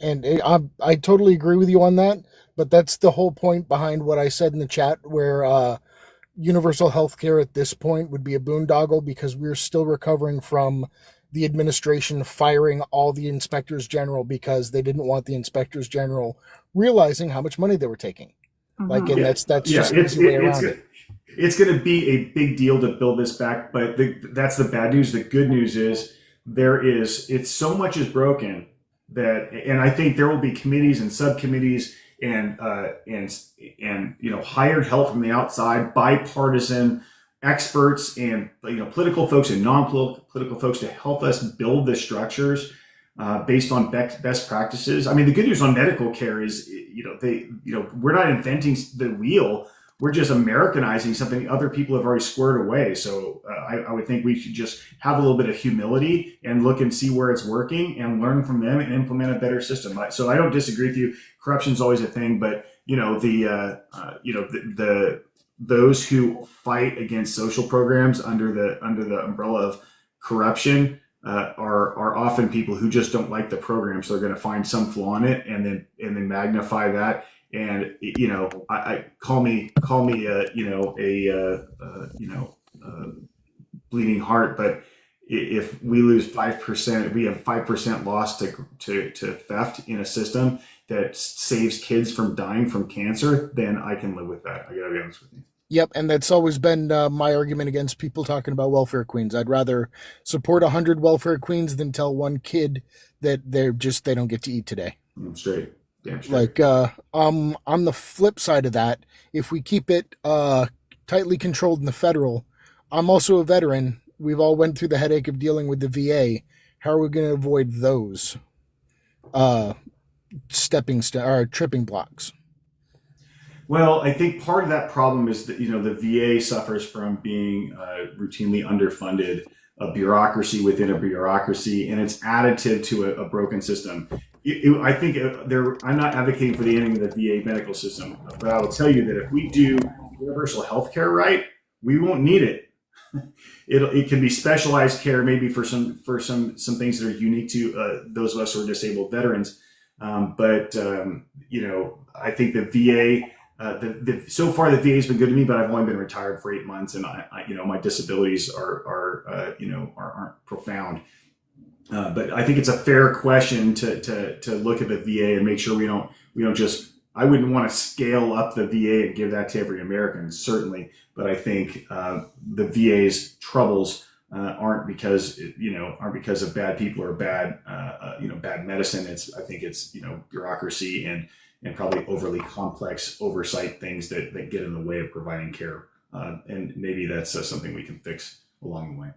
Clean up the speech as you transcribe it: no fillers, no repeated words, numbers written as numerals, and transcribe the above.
And I totally agree with you on that. But that's the whole point behind what I said in the chat, where universal health care at this point would be a boondoggle because we're still recovering from the administration firing all the inspectors general because they didn't want the inspectors general realizing how much money they were taking. Like, and Yeah, that's yeah, just an easy way around it. it's going to be a big deal to build this back, but that's the bad news. The good news is it's so much is broken that, and I think there will be committees and subcommittees and hired help from the outside, bipartisan experts and political folks and non-political folks to help us build the structures based on best practices. I mean, the good news on medical care is, we're not inventing the wheel. We're just Americanizing something other people have already squared away. So I would think we should just have a little bit of humility and look and see where it's working and learn from them and implement a better system. So I don't disagree with you. Corruption is always a thing, but those who fight against social programs under the umbrella of corruption are often people who just don't like the program, so they're going to find some flaw in it and then magnify that. And I call me bleeding heart, but if we lose 5%, we have 5% loss to theft in a system that saves kids from dying from cancer, then I can live with that. I gotta be honest with you. Yep, and that's always been my argument against people talking about welfare queens. I'd rather support 100 welfare queens than tell one kid that they don't get to eat today. I'm straight. Damn straight. Like, on the flip side of that, if we keep it tightly controlled in the federal, I'm also a veteran. We've all went through the headache of dealing with the VA. How are we going to avoid those uh, or tripping blocks? Well, I think part of that problem is that the VA suffers from being routinely underfunded, a bureaucracy within a bureaucracy, and it's additive to a broken system. I think I'm not advocating for the ending of the VA medical system, but I will tell you that if we do universal health care right, we won't need it. It can be specialized care, maybe for some things that are unique to those of us who are disabled veterans. I think the VA. So far, the VA has been good to me, but I've only been retired for 8 months, and my disabilities aren't profound. But I think it's a fair question to look at the VA and make sure we don't just. I wouldn't want to scale up the VA and give that to every American, certainly, but I think the VA's troubles aren't because of bad people or bad medicine. I think it's bureaucracy and probably overly complex oversight things that get in the way of providing care. And maybe that's something we can fix along the way.